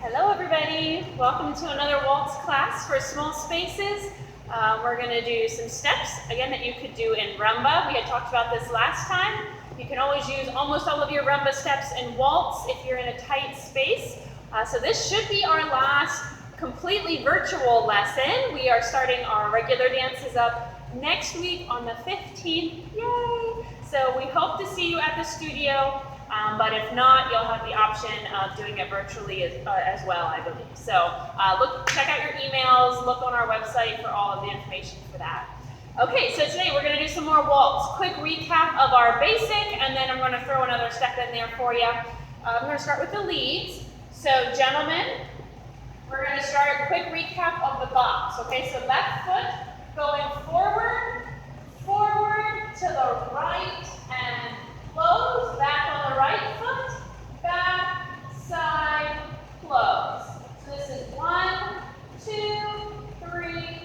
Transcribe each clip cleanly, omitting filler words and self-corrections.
Hello everybody, welcome to another waltz class for small spaces. We're going to do some steps, again, that you could do in rumba. We had talked about this last time. You can always use almost all of your rumba steps in waltz if you're in a tight space. So this should be our last completely virtual lesson. We are starting our regular dances up next week on the 15th. Yay! So we hope to see you at the studio. But if not, you'll have the option of doing it virtually as well, I believe. So check out your emails, look on our website for all of the information for that. Okay, so today we're going to do some more waltz. Quick recap of our basic, and then I'm going to throw another step in there for you. I'm going to start with the leads. So gentlemen, we're going to start a quick recap of the box. Okay, so left foot going forward, forward to the right, and close, back on the right foot, back, side, close. So this is 1, 2, 3,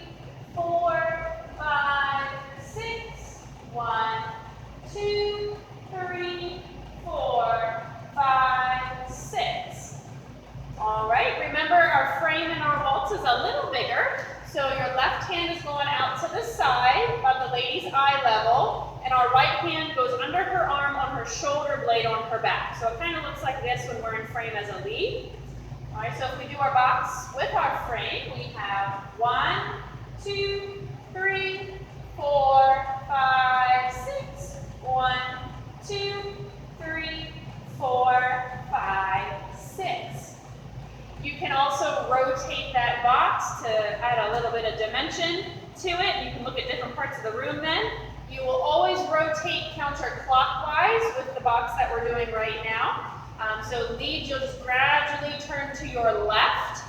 4, 5, 6. 1, 2, 3, 4, 5, 6. All right, remember our frame in our waltz is a little bigger. So your left hand is going out to the side, about the lady's eye level, and our right hand goes under her arm on her shoulder blade on her back. So it kind of looks like this when we're in frame as a lead. All right, so if we do our box with our frame, we have 1, 2, 3, 4, 5, 6. 1, 2, 3, 4, 5, 6. You can also rotate that box to add a little bit of dimension to it. You can look at different parts of the room then. You will always rotate counterclockwise with the box that we're doing right now. So lead, you'll just gradually turn to your left.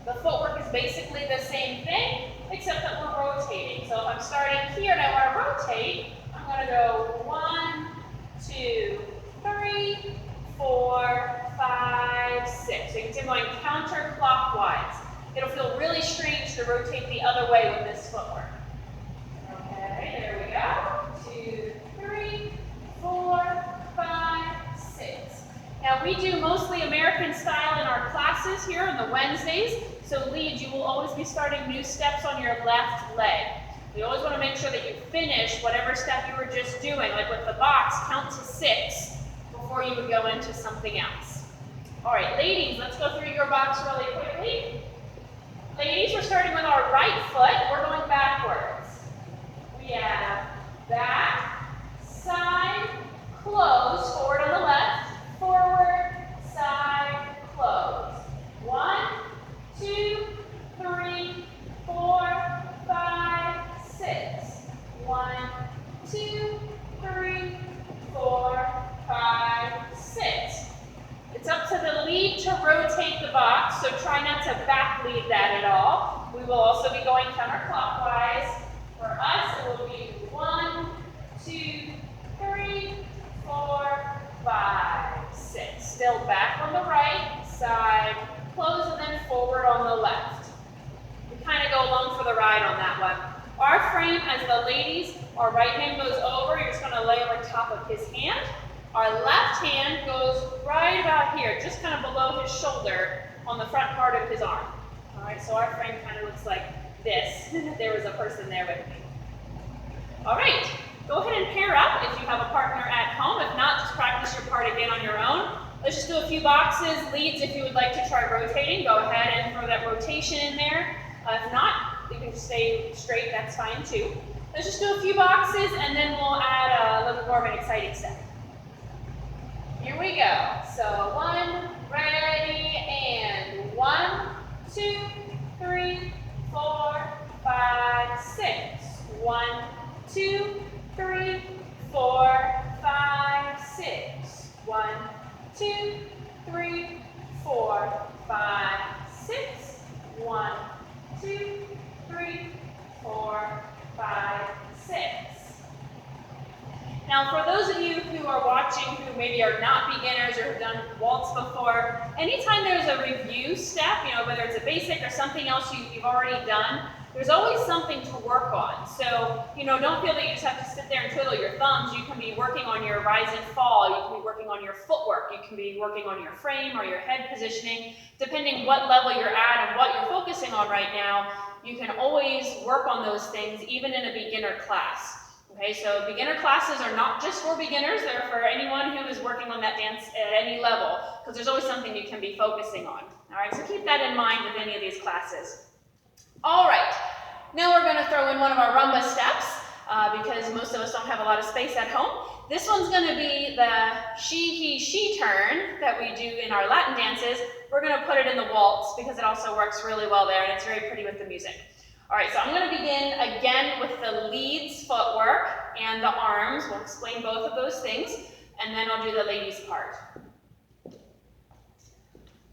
The footwork is basically the same thing, except that we're rotating. So if I'm starting here and I want to rotate, I'm going to go 1, 2, 3, 4, 5, 6. So you can see I'm going counterclockwise. It'll feel really strange to rotate the other way with this footwork. Okay, there we go. 2, 3, 4, 5, 6. Now we do mostly American style in our classes here on the Wednesdays. So lead, you will always be starting new steps on your left leg. We always want to make sure that you finish whatever step you were just doing. Like with the box, count to 6 before you would go into something else. All right, ladies, let's go through your box really quickly. Ladies, we're starting with our right foot. We're going backwards. We have back, side, close, forward on the left, forward, side, close. 1, 2, 3, 4, 5, 6. 1, 2, 3, 4, 5, 6. It's up to the lead to rotate the box, so try not to back lead that at all. We will also be going counterclockwise. For us, it will be 1, 2, 3, 4, 5, 6. Still back on the right, side, close, and then forward on the left. We kind of go along for the ride on that one. Our frame, as the ladies, our right hand goes over. You're just going to lay over top of his hand. Our left hand goes right about here, just kind of below his shoulder on the front part of his arm. All right, so our frame kind of looks like this. There was a person there with me. All right, go ahead and pair up if you have a partner at home. If not, just practice your part again on your own. Let's just do a few boxes, leads. If you would like to try rotating, go ahead and throw that rotation in there. If not, you can just stay straight, that's fine too. Let's just do a few boxes and then we'll add a little more of an exciting step. Here we go. So 1, ready, and 1, 2, 3, 4, 5, 6. 1, 2, 3, 4, 5, 6. 1, 2, 3, 4, 5, 6. 1, 2, 3, 4, 5, 6. Now, for those of you who are watching who maybe are not beginners or have done waltz before, anytime there's a review step, whether it's a basic or something else you've already done, there's always something to work on. So, don't feel that you just have to sit there and twiddle your thumbs. You can be working on your rise and fall. You can be working on your footwork. You can be working on your frame or your head positioning. Depending what level you're at and what you're focusing on right now, you can always work on those things even in a beginner class. Okay, so beginner classes are not just for beginners, they're for anyone who is working on that dance at any level, because there's always something you can be focusing on. All right, so keep that in mind with any of these classes. All right, now we're going to throw in one of our rumba steps, because most of us don't have a lot of space at home. This one's going to be the she, he, she turn that we do in our Latin dances. We're going to put it in the waltz because it also works really well there, and it's very pretty with the music. All right, so I'm going to begin again with the leads footwork and the arms. We'll explain both of those things, and then I'll do the ladies part.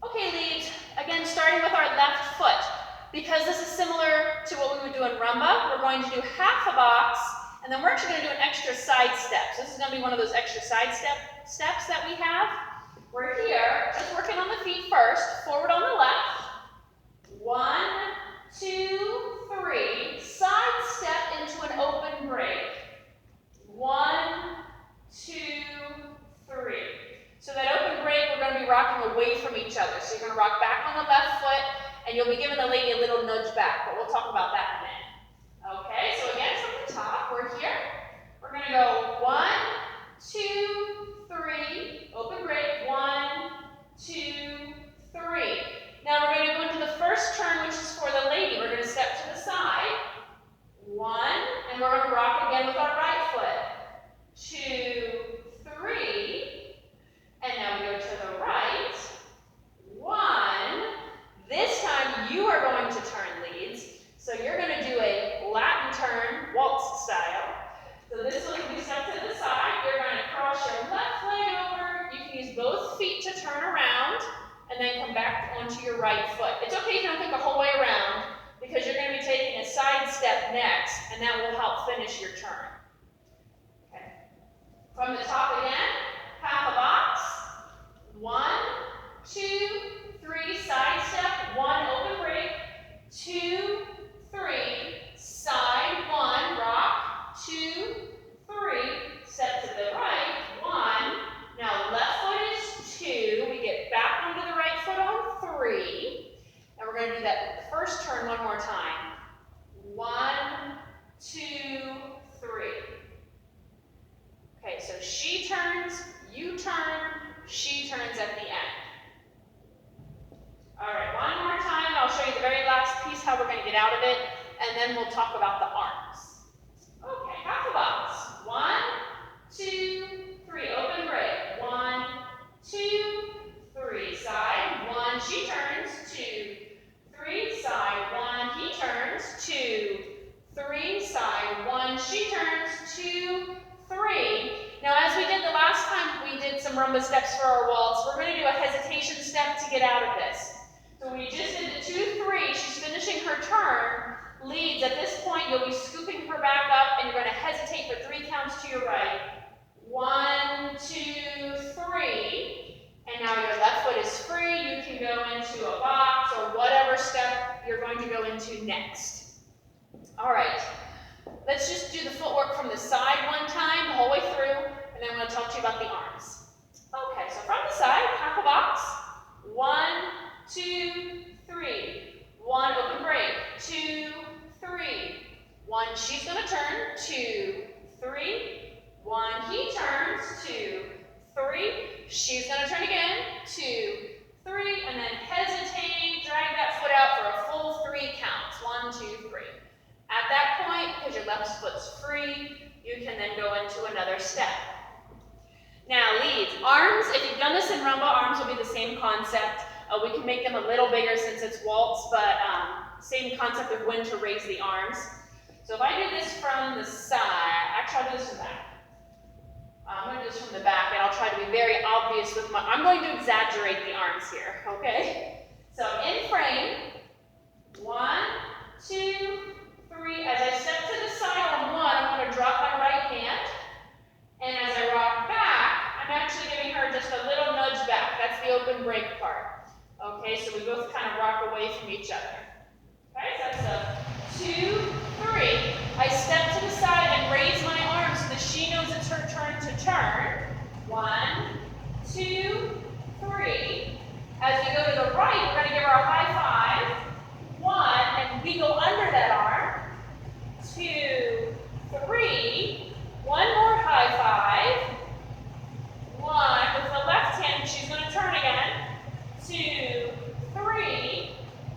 Okay, leads, again starting with our left foot. Because this is similar to what we would do in rumba, we're going to do half a box, and then we're actually going to do an extra side step. So this is going to be one of those extra side steps that we have. We're here, just working on the feet first, forward on the left. 1, 2, 3. Side step into an open break. 1, 2, 3. So that open break, we're going to be rocking away from each other. So you're going to rock back on the left foot, and you'll be giving the lady a little nudge back, but we'll talk about that in a minute. Okay, so again, from the top, we're here. We're going to go 1, 2, 3, open break, 1, 2, 3. Now we're going to go into the first turn, which is for the lady. We're going to step to the side, 1, and we're going to rock again with our right foot, 2, 3, and now we go to the right, 1. This time you are going to turn leads. So you're going to do a Latin turn, waltz style. So this one, you step to the side, you're going to cross your left leg over. You can use both feet to turn around and then come back onto your right foot. It's okay if you don't take the whole way around because you're going to be taking a side step next, and that will help finish your turn. Okay. From the top again, half a box. 1, 2, 3, side step, 1, open break, 2, 3, side, 1, rock, 2, 3, step to the right, 1. Now left foot is 2. We get back onto the right foot on 3. And we're going to do that first turn one more time. 1, 2, 3. Okay, so she turns, you turn, she turns at the end. All right, one more time. I'll show you the very last piece, how we're going to get out of it, and then we'll talk about the arms. Okay, half a box. 1, 2, 3, open break. 1, 2, 3, side. 1, she turns. 2, 3, side. 1, he turns. 2, 3, side. 1, she turns. 2, 3. Now, as we did the last time we did some rumba steps for our waltz, we're going to do a hesitation step to get out of this. So we just did the 2, 3, she's finishing her turn, leads. At this point, you'll be scooping her back up, and you're going to hesitate for 3 counts to your right. 1, 2, 3, and now your left foot is free. You can go into a box or whatever step you're going to go into next. All right, let's just do the footwork from the side one time, the whole way through, and then I'm going to talk to you about the arms. Okay, so from the side, half a box. 1, 2, 3. 1, open break. 2, 3. 1, she's going to turn. 2, 3. 1, he turns. 2, 3. She's going to turn again. 2, 3. And then hesitate, drag that foot out for a full 3 counts. 1, 2, 3. At that point, because your left foot's free, you can then go into another step. Now, leads. Arms, if you've done this in rumba, arms will be the same concept. We can make them a little bigger since it's waltz, but same concept of when to raise the arms. So if I do this from the side, actually I'll do this from the back. I'm going to do this from the back, and I'll try to be very obvious with I'm going to exaggerate the arms here, okay? So in frame, 1, 2, 3. As I step to the side on 1, I'm going to drop my right hand, and as I rock back, I'm actually giving her just a little nudge back. That's the open break part. Okay, so we both kind of rock away from each other. Okay, so that's a 2, 3. I step to the side and raise my arms so that she knows it's her turn to turn. 1, 2, As we go to the right, we're going to give our high five. 1, and we go under that arm. 2, 3. One more high five. 1 with the left hand. She's going to turn again. 2, 3.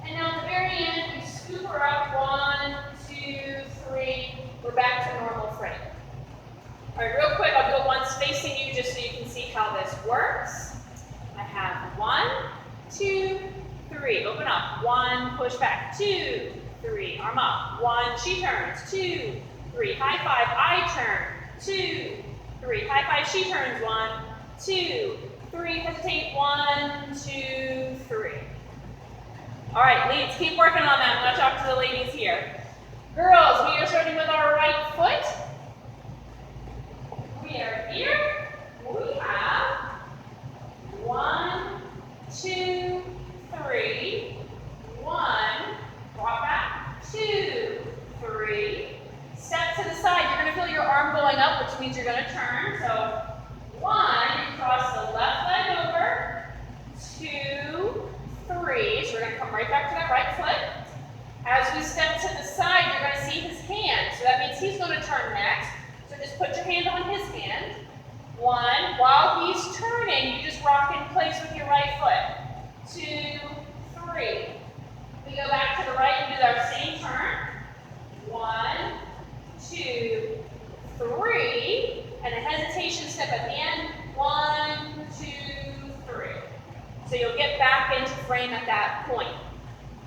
And now at the very end, we scoop her up. 1, 2, 3. We're back to normal frame. All right, real quick, I'll do it once facing you just so you can see how this works. I have 1, 2, 3. Open up. 1, push back. 2, 3. Arm up. 1, she turns. 2, 3. High five, I turn. 2, 3. High five, she turns. 1, 2, 3. Hesitate. 1, 2, 3. All right, leads, keep working on that. I'm going to talk to the ladies here. Girls, we are starting with our right foot. We are here. We have 1, 2, 3. 1. Walk back. 2, 3. Step to the side. You're going to feel your arm going up, which means you're going to turn. So 1, you cross the left leg over. 2, 3. So we're going to come right back to that right foot. As we step to the side, you're going to see his hand. So that means he's going to turn next. So just put your hand on his hand. 1. While he's turning, you just rock in place with your right foot. 2, 3. We go back to the right and do our same turn. 1, 2, 3. And a hesitation step at the end. 1, 2, 3. So you'll get back into frame at that point.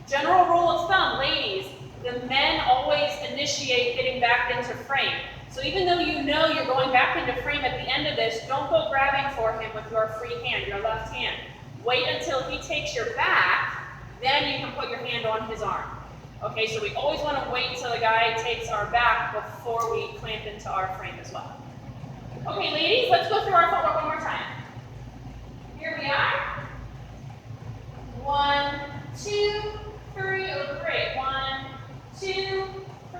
General rule of thumb, ladies, the men always initiate getting back into frame. So even though you know you're going back into frame at the end of this, don't go grabbing for him with your free hand, your left hand. Wait until he takes your back, then you can put your hand on his arm. Okay, so we always want to wait until the guy takes our back before we clamp into our frame as well. Okay, ladies, let's go through our footwork one more time. Here we are. 1, 2, 3. Oh, great. 1, 2,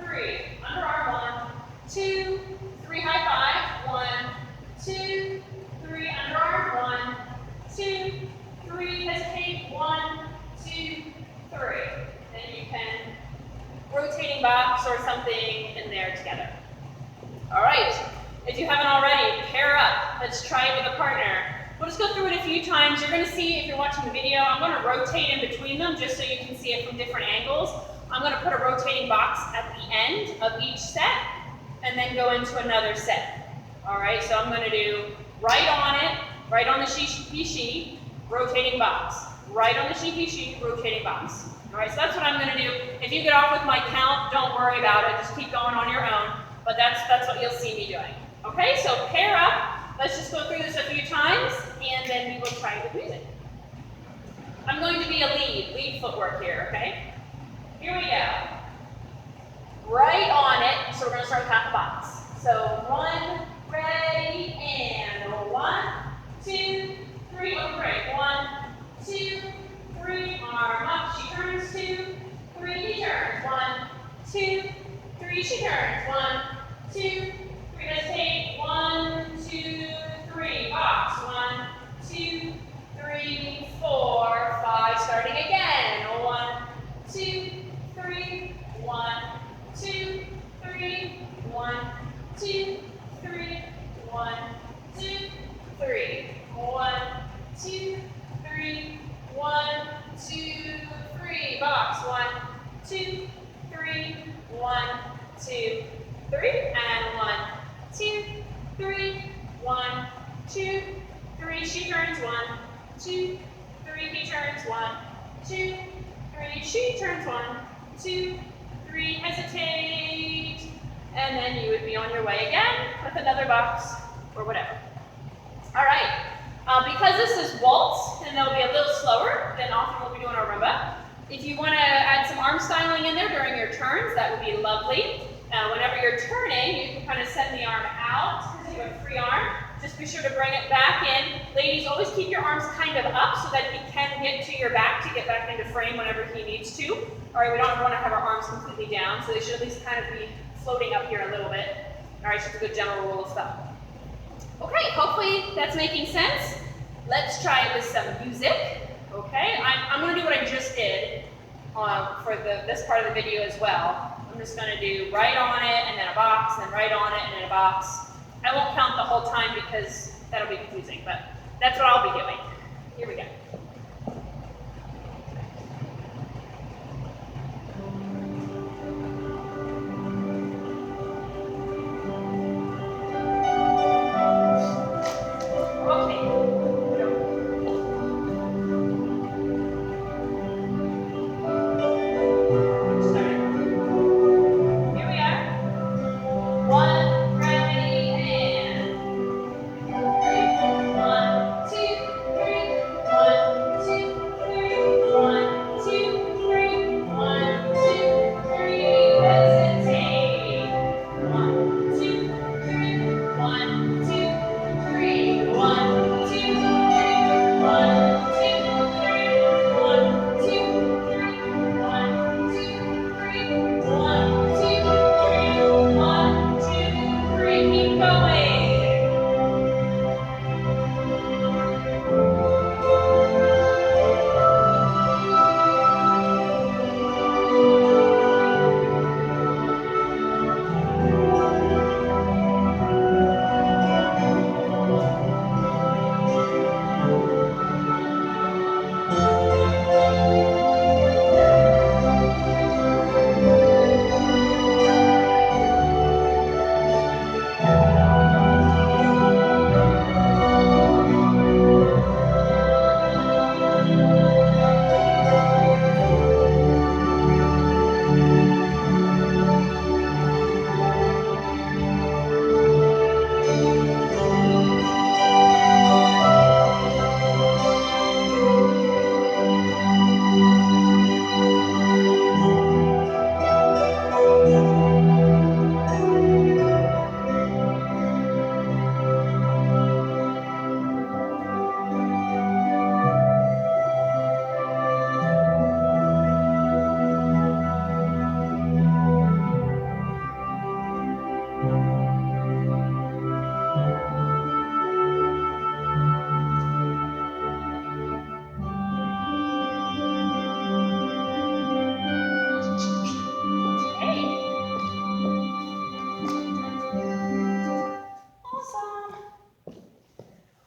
3. Underarm. 1, 2, 3. High five. 1, 2, 3. Underarm. 1, 2, 3. Hesitate. 1, 2, 3. Then you can rotating box or something in there together. All right. If you haven't already, pair up. Let's try it with a partner. We'll just go through it a few times. You're going to see, if you're watching the video, I'm going to rotate in between them just so you can see it from different angles. I'm going to put a rotating box at the end of each set and then go into another set. All right, so I'm going to do right on it, right on the she, rotating box. Right on the she, rotating box. All right, so that's what I'm going to do. If you get off with my count, don't worry about it. Just keep going on your own. But that's what you'll see me doing. Okay, so pair up. Let's just go through this a few times, and then we will try it with music. I'm going to be a lead footwork here, okay? Here we go. Right on it, so we're going to start with half a box. So 1, ready, and 1, 2, 3, over break. 1, 2, 3, arm up, she turns, 2, 3, he turns. 1, 2, 3, she turns. 1, 2, 3, hesitate. 1, 2, 3, box. 1, 2, 3, 4, 5. Starting again. 1, 2, 3, 1, 2, 3, 1, 2, 3, 1, 2, 3, 1, 2, 3, 1, 2, 3, box. 1, 2, 3, 1, 2, 3, and 1, 2, 3, 1, 2, 3. She turns. 1, 2, 3. He turns. 1, 2, 3. She turns. 1, 2, 3. Hesitate. And then you would be on your way again with another box or whatever. All right. Because this is waltz, and they'll be a little slower than often we'll be doing our rumba. If you want to add some arm styling in there during your turns, that would be lovely. Whenever you're turning, you can kind of send the arm out because you have a free arm. Just be sure to bring it back in. Ladies, always keep your arms kind of up so that he can get to your back to get back into frame whenever he needs to. All right, we don't want to have our arms completely down, so they should at least kind of be floating up here a little bit. All right, just a good general rule of thumb. Okay, hopefully that's making sense. Let's try it with some music. Okay, I'm going to do what I just did for this part of the video as well. I'm just going to do right on it and then a box, and then right on it and then a box. I won't count the whole time because that'll be confusing, but that's what I'll be doing. Here we go.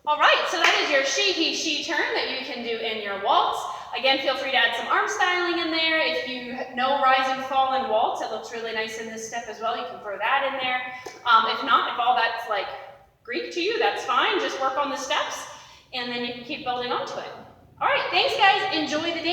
All right, so that is your she, he, she turn that you can do in your waltz. Again, feel free to add some arm styling in there. If you know rise and fall in waltz, it looks really nice in this step as well. You can throw that in there. If not, if all that's like Greek to you, that's fine. Just work on the steps, and then you can keep building onto it. All right, thanks guys. Enjoy the dance.